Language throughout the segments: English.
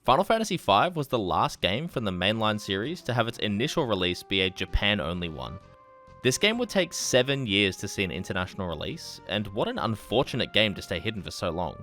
Final Fantasy V was the last game from the mainline series to have its initial release be a Japan-only one. This game would take 7 years to see an international release, and what an unfortunate game to stay hidden for so long.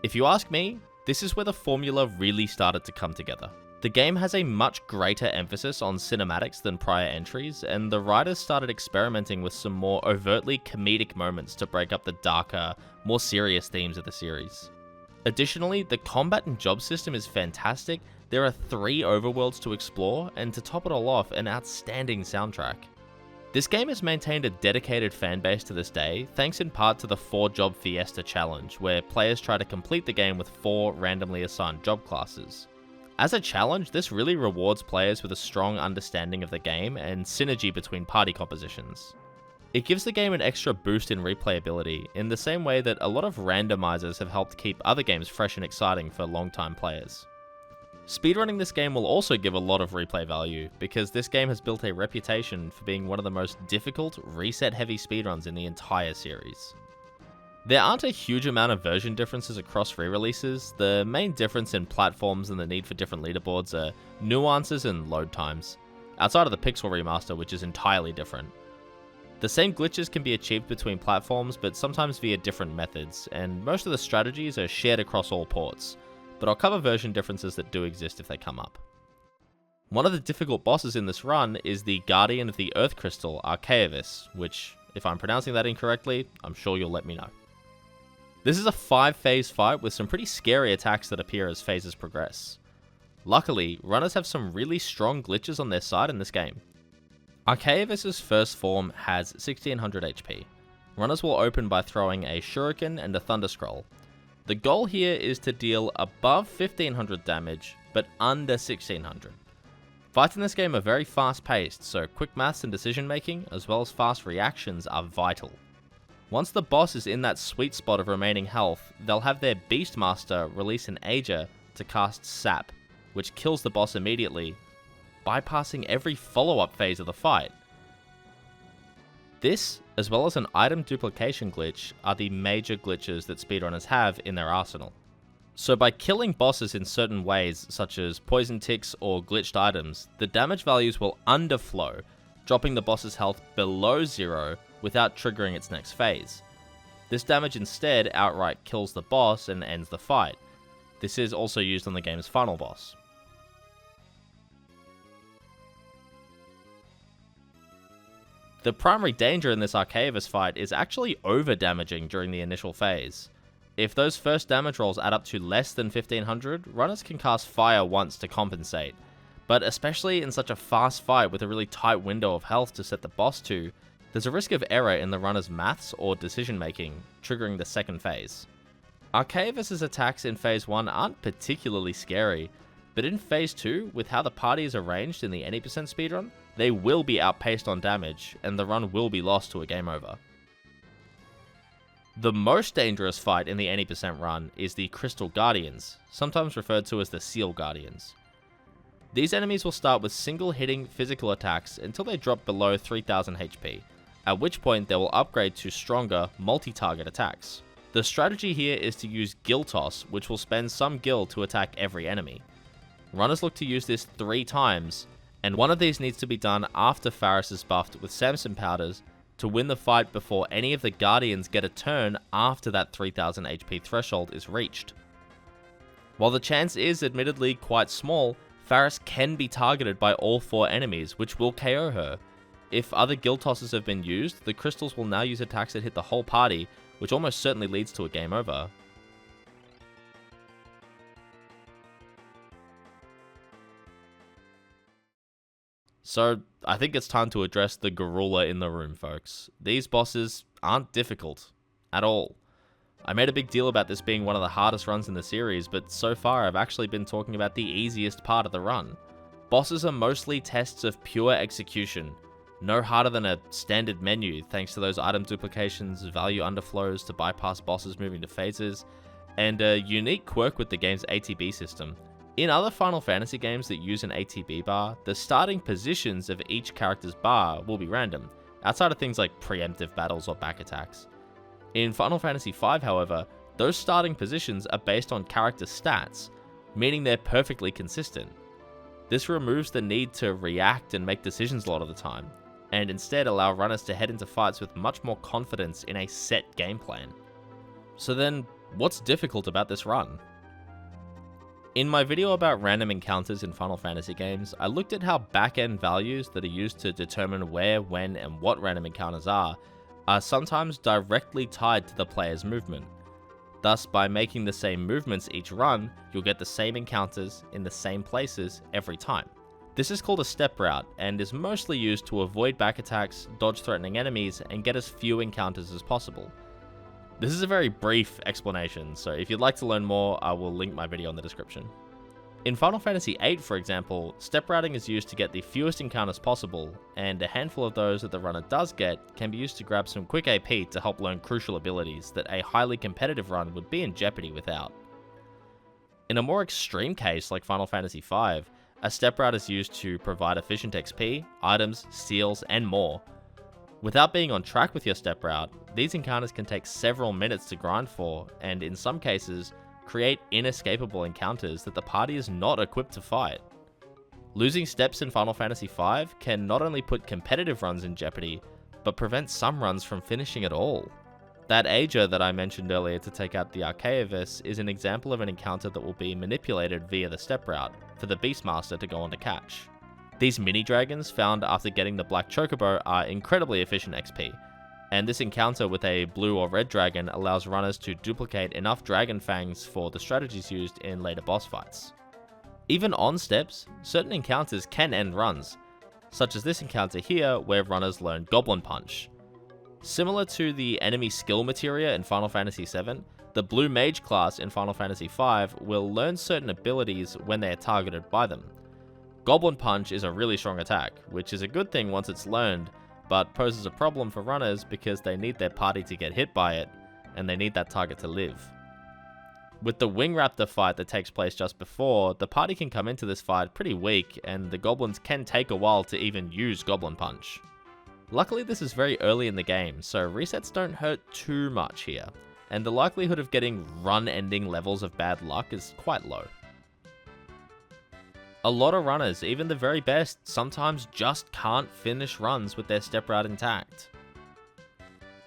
If you ask me, this is where the formula really started to come together. The game has a much greater emphasis on cinematics than prior entries, and the writers started experimenting with some more overtly comedic moments to break up the darker, more serious themes of the series. Additionally, the combat and job system is fantastic. There are 3 overworlds to explore, and to top it all off, an outstanding soundtrack. This game has maintained a dedicated fanbase to this day, thanks in part to the 4-job Fiesta challenge, where players try to complete the game with 4 randomly assigned job classes. As a challenge, this really rewards players with a strong understanding of the game and synergy between party compositions. It gives the game an extra boost in replayability, in the same way that a lot of randomizers have helped keep other games fresh and exciting for long-time players. Speedrunning this game will also give a lot of replay value, because this game has built a reputation for being one of the most difficult, reset-heavy speedruns in the entire series. There aren't a huge amount of version differences across re-releases. The main difference in platforms and the need for different leaderboards are nuances and load times, outside of the Pixel remaster, which is entirely different. The same glitches can be achieved between platforms, but sometimes via different methods, and most of the strategies are shared across all ports, but I'll cover version differences that do exist if they come up. One of the difficult bosses in this run is the Guardian of the Earth Crystal, Archaeavis, which, if I'm pronouncing that incorrectly, I'm sure you'll let me know. This is a 5-phase fight with some pretty scary attacks that appear as phases progress. Luckily, runners have some really strong glitches on their side in this game. Archaeavis' first form has 1600 HP. Runners will open by throwing a shuriken and a thunder scroll. The goal here is to deal above 1500 damage, but under 1600. Fights in this game are very fast paced, so quick maths and decision making, as well as fast reactions, are vital. Once the boss is in that sweet spot of remaining health, they'll have their Beastmaster release an Aegir to cast Sap, which kills the boss immediately, bypassing every follow-up phase of the fight. This, as well as an item duplication glitch, are the major glitches that speedrunners have in their arsenal. So by killing bosses in certain ways, such as poison ticks or glitched items, the damage values will underflow, dropping the boss's health below 0 without triggering its next phase. This damage instead outright kills the boss and ends the fight. This is also used on the game's final boss. The primary danger in this Archaeavis fight is actually over-damaging during the initial phase. If those first damage rolls add up to less than 1500, runners can cast fire once to compensate. But especially in such a fast fight with a really tight window of health to set the boss to, there's a risk of error in the runner's maths or decision making, triggering the second phase. Archaeavis' attacks in phase 1 aren't particularly scary, but in phase 2, with how the party is arranged in the any% speedrun, they will be outpaced on damage, and the run will be lost to a game over. The most dangerous fight in the any% run is the Crystal Guardians, sometimes referred to as the Seal Guardians. These enemies will start with single-hitting physical attacks until they drop below 3000 HP, at which point they will upgrade to stronger, multi-target attacks. The strategy here is to use Gil Toss, which will spend some gil to attack every enemy. Runners look to use this 3 times, and one of these needs to be done after Faris is buffed with Samson powders to win the fight before any of the Guardians get a turn after that 3000 HP threshold is reached. While the chance is admittedly quite small, Faris can be targeted by all 4 enemies, which will KO her. If other Gil Tosses have been used, the crystals will now use attacks that hit the whole party, which almost certainly leads to a game over. So, I think it's time to address the gorilla in the room, folks. These bosses aren't difficult. At all. I made a big deal about this being one of the hardest runs in the series, but so far I've actually been talking about the easiest part of the run. Bosses are mostly tests of pure execution. No harder than a standard menu, thanks to those item duplications, value underflows to bypass bosses moving to phases, and a unique quirk with the game's ATB system. In other Final Fantasy games that use an ATB bar, the starting positions of each character's bar will be random, outside of things like preemptive battles or back attacks. In Final Fantasy V, however, those starting positions are based on character stats, meaning they're perfectly consistent. This removes the need to react and make decisions a lot of the time, and instead allow runners to head into fights with much more confidence in a set game plan. So then, what's difficult about this run? In my video about random encounters in Final Fantasy games, I looked at how back-end values that are used to determine where, when, and what random encounters are sometimes directly tied to the player's movement. Thus, by making the same movements each run, you'll get the same encounters in the same places every time. This is called a step route, and is mostly used to avoid back attacks, dodge threatening enemies, and get as few encounters as possible. This is a very brief explanation, so if you'd like to learn more, I will link my video in the description. In Final Fantasy VIII, for example, step routing is used to get the fewest encounters possible, and a handful of those that the runner does get can be used to grab some quick AP to help learn crucial abilities that a highly competitive run would be in jeopardy without. In a more extreme case like Final Fantasy V, a step route is used to provide efficient XP, items, steals, and more. Without being on track with your step route, these encounters can take several minutes to grind for, and in some cases, create inescapable encounters that the party is not equipped to fight. Losing steps in Final Fantasy V can not only put competitive runs in jeopardy, but prevent some runs from finishing at all. That Ager that I mentioned earlier to take out the Archaeavis is an example of an encounter that will be manipulated via the step route for the Beastmaster to go on to catch. These mini-dragons found after getting the Black Chocobo are incredibly efficient XP, and this encounter with a blue or red dragon allows runners to duplicate enough dragon fangs for the strategies used in later boss fights. Even on steps, certain encounters can end runs, such as this encounter here where runners learn Goblin Punch. Similar to the enemy skill materia in Final Fantasy VII, the Blue Mage class in Final Fantasy V will learn certain abilities when they are targeted by them. Goblin Punch is a really strong attack, which is a good thing once it's learned, but poses a problem for runners because they need their party to get hit by it, and they need that target to live. With the Wing Raptor fight that takes place just before, the party can come into this fight pretty weak, and the goblins can take a while to even use Goblin Punch. Luckily this is very early in the game, so resets don't hurt too much here, and the likelihood of getting run-ending levels of bad luck is quite low. A lot of runners, even the very best, sometimes just can't finish runs with their step route intact.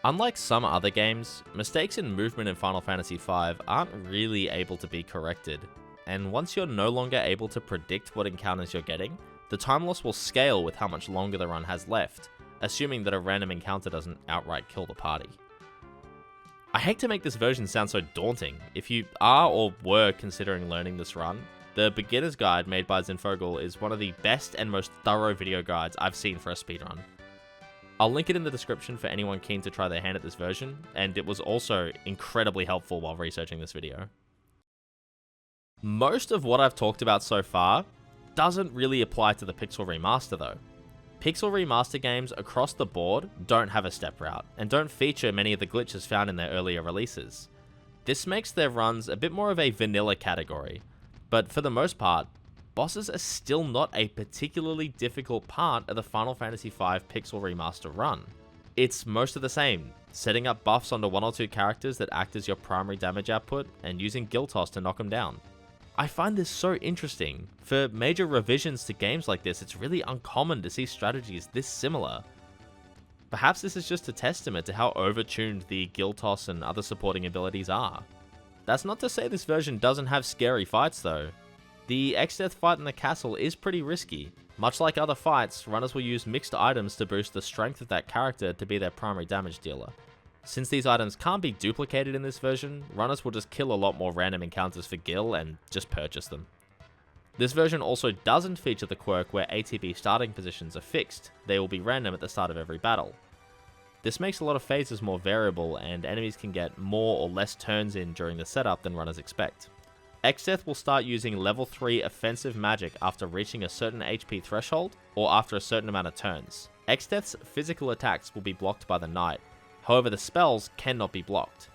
Unlike some other games, mistakes in movement in Final Fantasy V aren't really able to be corrected, and once you're no longer able to predict what encounters you're getting, the time loss will scale with how much longer the run has left, assuming that a random encounter doesn't outright kill the party. I hate to make this version sound so daunting. If you are or were considering learning this run, the beginner's guide made by Zinfogel is one of the best and most thorough video guides I've seen for a speedrun. I'll link it in the description for anyone keen to try their hand at this version, and it was also incredibly helpful while researching this video. Most of what I've talked about so far doesn't really apply to the Pixel Remaster though. Pixel Remaster games across the board don't have a step route, and don't feature many of the glitches found in their earlier releases. This makes their runs a bit more of a vanilla category, but for the most part, bosses are still not a particularly difficult part of the Final Fantasy V Pixel Remaster run. It's most of the same, setting up buffs onto one or two characters that act as your primary damage output, and using Guild-Toss to knock them down. I find this so interesting. For major revisions to games like this, it's really uncommon to see strategies this similar. Perhaps this is just a testament to how overtuned the Guild-Toss and other supporting abilities are. That's not to say this version doesn't have scary fights though. The Exdeath fight in the castle is pretty risky. Much like other fights, runners will use mixed items to boost the strength of that character to be their primary damage dealer. Since these items can't be duplicated in this version, runners will just kill a lot more random encounters for Gil and just purchase them. This version also doesn't feature the quirk where ATB starting positions are fixed, they will be random at the start of every battle. This makes a lot of phases more variable, and enemies can get more or less turns in during the setup than runners expect. Exdeath will start using level 3 offensive magic after reaching a certain HP threshold, or after a certain amount of turns. Exdeath's physical attacks will be blocked by the knight, however the spells cannot be blocked.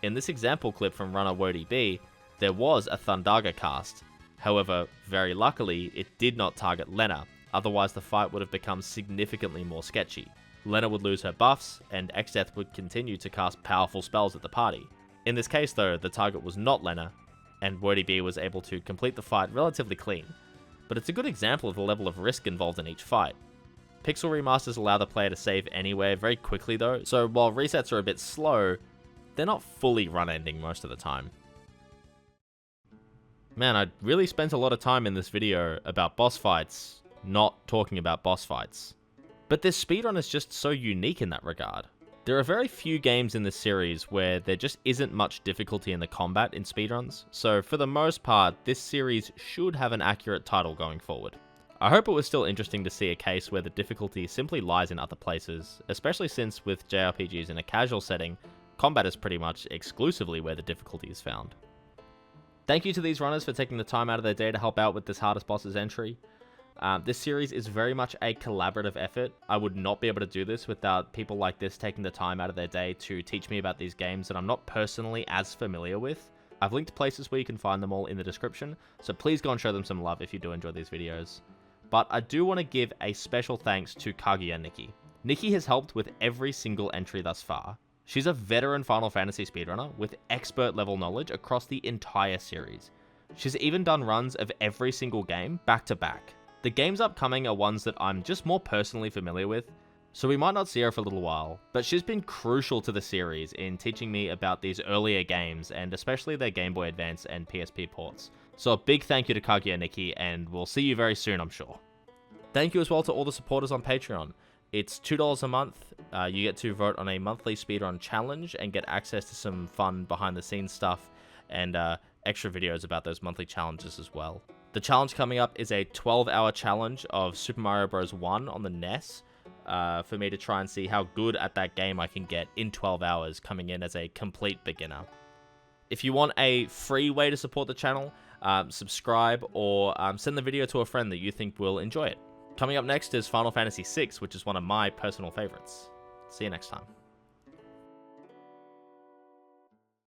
In this example clip from runner WoadyB, there was a Thundaga cast, however, very luckily, it did not target Lena, otherwise the fight would have become significantly more sketchy. Lena would lose her buffs, and Exdeath would continue to cast powerful spells at the party. In this case though, the target was not Lena, and WoadyB was able to complete the fight relatively clean. But it's a good example of the level of risk involved in each fight. Pixel remasters allow the player to save anywhere very quickly though, so while resets are a bit slow, they're not fully run-ending most of the time. Man, I really spent a lot of time in this video about boss fights, not talking about boss fights. But this speedrun is just so unique in that regard. There are very few games in this series where there just isn't much difficulty in the combat in speedruns, so for the most part, this series should have an accurate title going forward. I hope it was still interesting to see a case where the difficulty simply lies in other places, especially since with JRPGs in a casual setting, combat is pretty much exclusively where the difficulty is found. Thank you to these runners for taking the time out of their day to help out with this hardest bosses entry. This series is very much a collaborative effort. I would not be able to do this without people like this taking the time out of their day to teach me about these games that I'm not personally as familiar with. I've linked places where you can find them all in the description, so please go and show them some love if you do enjoy these videos. But I do want to give a special thanks to KaguyaNicky. Nikki has helped with every single entry thus far. She's a veteran Final Fantasy speedrunner with expert level knowledge across the entire series. She's even done runs of every single game back to back. The games upcoming are ones that I'm just more personally familiar with, so we might not see her for a little while, but she's been crucial to the series in teaching me about these earlier games, and especially their Game Boy Advance and PSP ports. So a big thank you to KaguyaNicky, and we'll see you very soon, I'm sure. Thank you as well to all the supporters on Patreon. It's $2 a month, you get to vote on a monthly speedrun challenge and get access to some fun behind the scenes stuff, and extra videos about those monthly challenges as well. The challenge coming up is a 12-hour challenge of Super Mario Bros. 1 on the NES, for me to try and see how good at that game I can get in 12 hours coming in as a complete beginner. If you want a free way to support the channel, subscribe or send the video to a friend that you think will enjoy it. Coming up next is Final Fantasy VI, which is one of my personal favorites. See you next time.